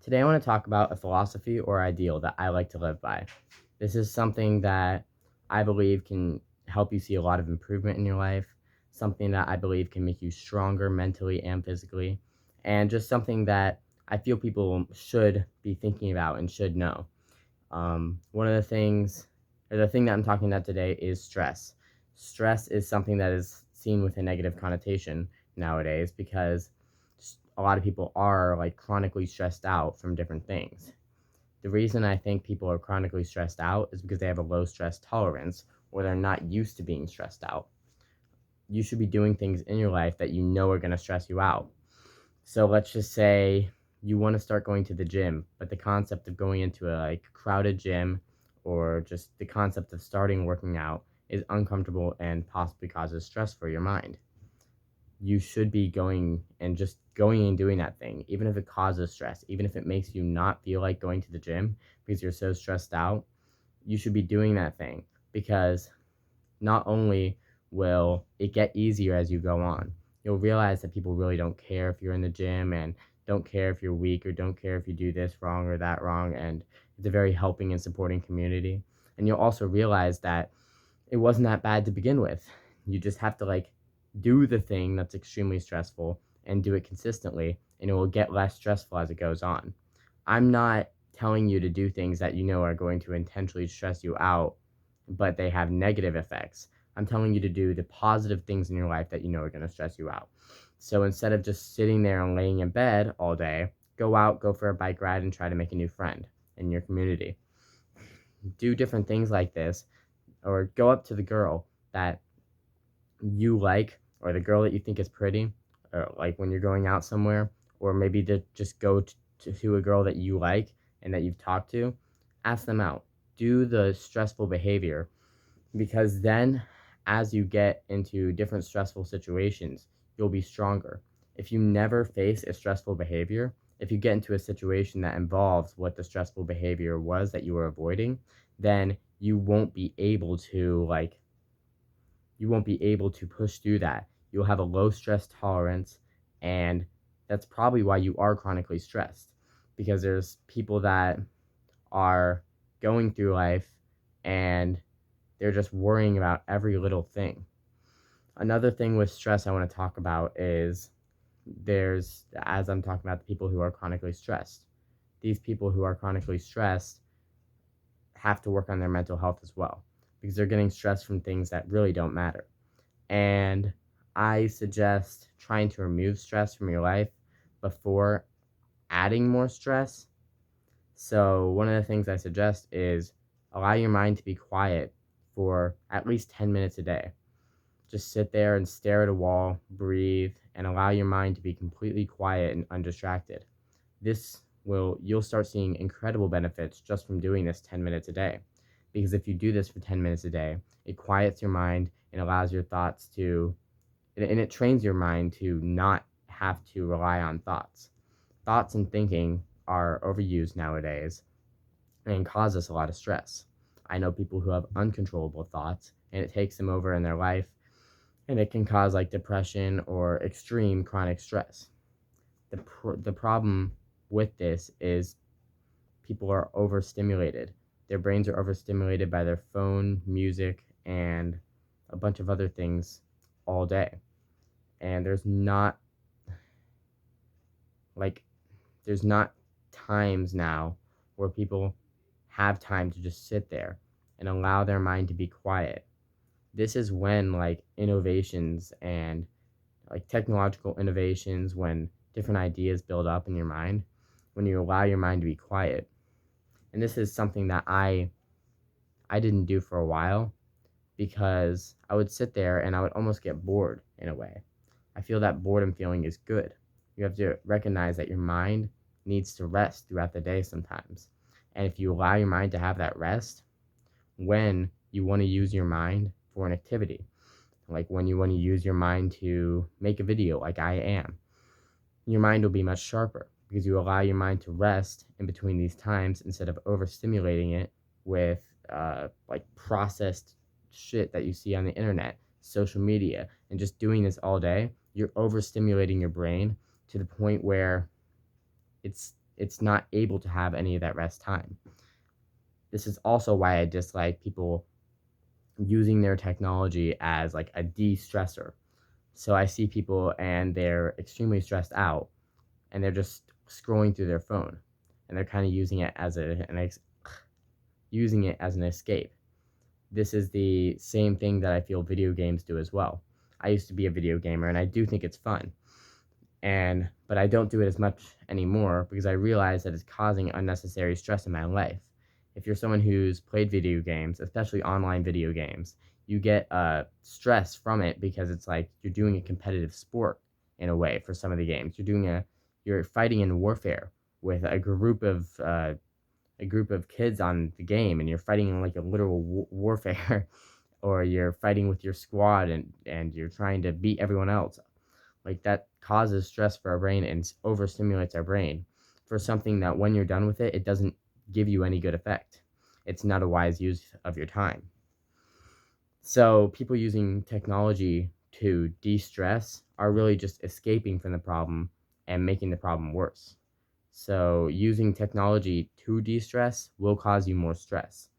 Today, I want to talk about a philosophy or ideal that I like to live by. This is something that I believe can help you see a lot of improvement in your life, something that I believe can make you stronger mentally and physically, and just something that I feel people should be thinking about and should know. One of the things, or the thing that I'm talking about today is stress. Stress is something that is seen with a negative connotation nowadays because a lot of people are like chronically stressed out from different things. The reason I think people are chronically stressed out is because they have a low stress tolerance or they're not used to being stressed out. You should be doing things in your life that you know are going to stress you out. So let's just say you want to start going to the gym, but the concept of going into a like crowded gym or just the concept of starting working out is uncomfortable and possibly causes stress for your mind. You should be going and doing that thing, even if it causes stress, even if it makes you not feel like going to the gym because you're so stressed out. You should be doing that thing because not only will it get easier as you go on, you'll realize that people really don't care if you're in the gym and don't care if you're weak or don't care if you do this wrong or that wrong. And it's a very helping and supporting community. And you'll also realize that it wasn't that bad to begin with. You just have to like do the thing that's extremely stressful and do it consistently, and it will get less stressful as it goes on. I'm not telling you to do things that you know are going to intentionally stress you out, but they have negative effects. I'm telling you to do the positive things in your life that you know are going to stress you out. So instead of just sitting there and laying in bed all day, go out, go for a bike ride, and try to make a new friend in your community. Do different things like this, or go up to the girl that you like or the girl that you think is pretty, or like when you're going out somewhere, or maybe to just go to a girl that you like and that you've talked to, ask them out. Do the stressful behavior because then as you get into different stressful situations, you'll be stronger. If you never face a stressful behavior, if you get into a situation that involves what the stressful behavior was that you were avoiding, then you won't be able to push through that. You'll have a low stress tolerance, and that's probably why you are chronically stressed because there's people that are going through life and they're just worrying about every little thing. Another thing with stress I want to talk about is as I'm talking about the people who are chronically stressed, these people who are chronically stressed have to work on their mental health as well because they're getting stressed from things that really don't matter. And I suggest trying to remove stress from your life before adding more stress. So, one of the things I suggest is allow your mind to be quiet for at least 10 minutes a day. Just sit there and stare at a wall, breathe, and allow your mind to be completely quiet and undistracted. You'll start seeing incredible benefits just from doing this 10 minutes a day. Because if you do this for 10 minutes a day, it quiets your mind and allows your thoughts to, and it trains your mind to not have to rely on thoughts. Thoughts and thinking are overused nowadays and cause us a lot of stress. I know people who have uncontrollable thoughts and it takes them over in their life and it can cause like depression or extreme chronic stress. The problem with this is people are overstimulated. Their brains are overstimulated by their phone, music, and a bunch of other things all day. And like there's not times now where people have time to just sit there and allow their mind to be quiet. This is when like innovations and like technological innovations, when different ideas build up in your mind, when you allow your mind to be quiet. And this is something that I didn't do for a while because I would sit there and I would almost get bored in a way. I feel that boredom feeling is good. You have to recognize that your mind needs to rest throughout the day sometimes. And if you allow your mind to have that rest, when you want to use your mind for an activity, like when you want to use your mind to make a video, like I am, your mind will be much sharper because you allow your mind to rest in between these times instead of overstimulating it with like processed shit that you see on the internet, social media, and just doing this all day. You're overstimulating your brain to the point where it's not able to have any of that rest time. This is also why I dislike people using their technology as like a de-stressor. So I see people and they're extremely stressed out and they're just scrolling through their phone and they're kind of using it as using it as an escape. This is the same thing that I feel video games do as well. I used to be a video gamer and I do think it's fun. But I don't do it as much anymore because I realize that it's causing unnecessary stress in my life. If you're someone who's played video games, especially online video games, you get stress from it because it's like you're doing a competitive sport in a way for some of the games. You're fighting in warfare with a group of kids on the game, and you're fighting in like a literal warfare, or you're fighting with your squad and you're trying to beat everyone else. Like that causes stress for our brain and overstimulates our brain for something that when you're done with it, it doesn't give you any good effect. It's not a wise use of your time. So people using technology to de-stress are really just escaping from the problem and making the problem worse. So using technology to de-stress will cause you more stress.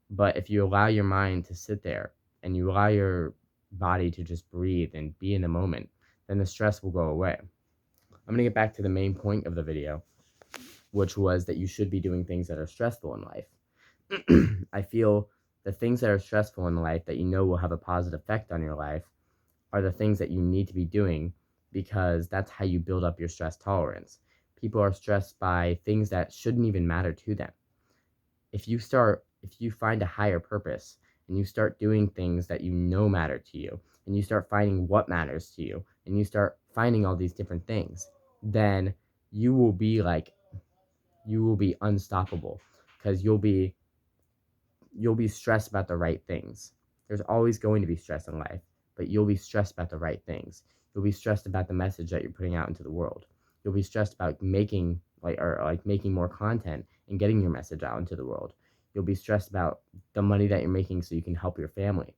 But if you allow your mind to sit there and you allow your body to just breathe and be in the moment, then the stress will go away. I'm going to get back to the main point of the video, which was that you should be doing things that are stressful in life. I feel the things that are stressful in life that you know will have a positive effect on your life are the things that you need to be doing because that's how you build up your stress tolerance. People are stressed by things that shouldn't even matter to them. If you find a higher purpose and you start doing things that you know matter to you, and you start finding what matters to you, and you start finding all these different things, then you will be unstoppable because you'll be stressed about the right things. There's always going to be stress in life, but you'll be stressed about the right things. You'll be stressed about the message that you're putting out into the world. You'll be stressed about making more content and getting your message out into the world. You'll be stressed about the money that you're making so you can help your family.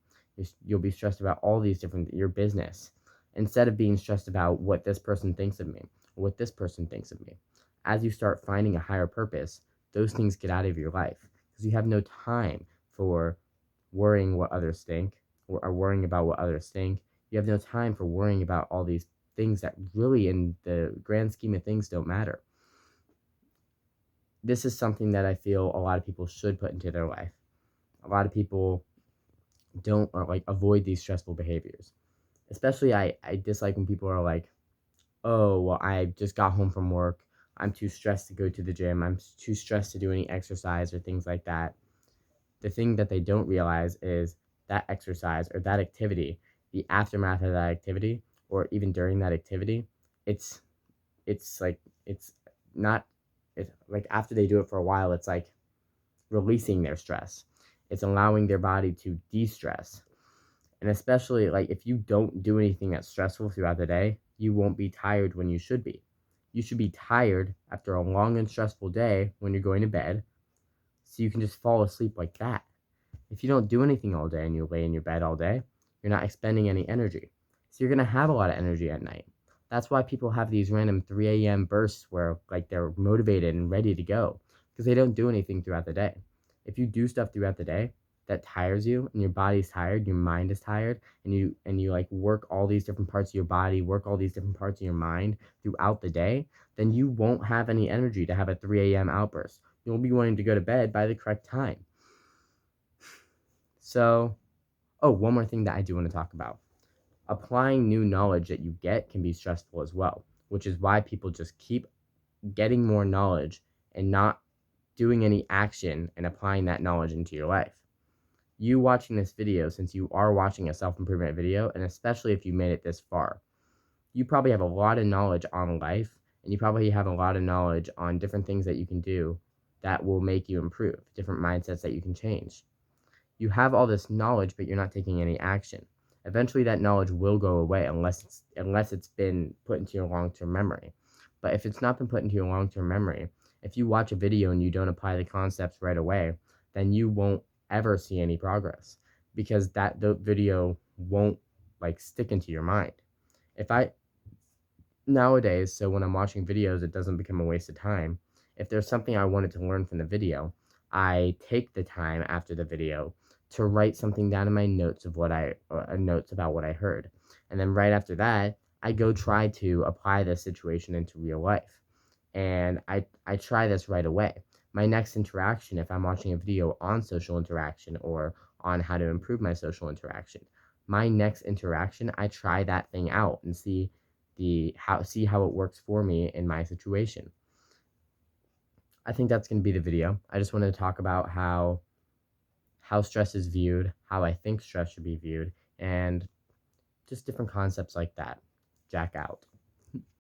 You'll be stressed about all these your business instead of being stressed about what this person thinks of me or what this person thinks of me. As you start finding a higher purpose, those things get out of your life because you have no time for worrying what others think or worrying about what others think. You have no time for worrying about all these things that really, in the grand scheme of things, don't matter. This is something that I feel a lot of people should put into their life. A lot of people don't avoid these stressful behaviors. Especially I dislike when people are like, oh, well, I just got home from work. I'm too stressed to go to the gym. I'm too stressed to do any exercise or things like that. The thing that they don't realize is that exercise or that activity, the aftermath of that activity, or even during that activity, it's it's not it's like after they do it for a while, it's like releasing their stress. It's allowing their body to de-stress. And especially like if you don't do anything that's stressful throughout the day, you won't be tired when you should be. You should be tired after a long and stressful day when you're going to bed, so you can just fall asleep like that. If you don't do anything all day and you lay in your bed all day, you're not expending any energy. So you're going to have a lot of energy at night. That's why people have these random 3 a.m. bursts where like they're motivated and ready to go because they don't do anything throughout the day. If you do stuff throughout the day that tires you and your body's tired, your mind is tired, and you like work all these different parts of your body, work all these different parts of your mind throughout the day, then you won't have any energy to have a 3 a.m. outburst. You'll be wanting to go to bed by the correct time. So, one more thing that I do want to talk about. Applying new knowledge that you get can be stressful as well, which is why people just keep getting more knowledge and not doing any action and applying that knowledge into your life. You watching this video, since you are watching a self-improvement video, and especially if you made it this far, you probably have a lot of knowledge on life, and you probably have a lot of knowledge on different things that you can do that will make you improve, different mindsets that you can change. You have all this knowledge, but you're not taking any action. Eventually that knowledge will go away unless it's been put into your long-term memory. But if it's not been put into your long-term memory, if you watch a video and you don't apply the concepts right away, then you won't ever see any progress because the video won't like stick into your mind. If I nowadays, so when I'm watching videos, it doesn't become a waste of time. If there's something I wanted to learn from the video, I take the time after the video to write something down in my notes of notes about what I heard. And then right after that, I go try to apply this situation into real life. And I try this right away. My next interaction, if I'm watching a video on social interaction or on how to improve my social interaction, my next interaction, I try that thing out and see how it works for me in my situation. I think that's going to be the video. I just wanted to talk about how stress is viewed, how I think stress should be viewed, and just different concepts like that. Jack out.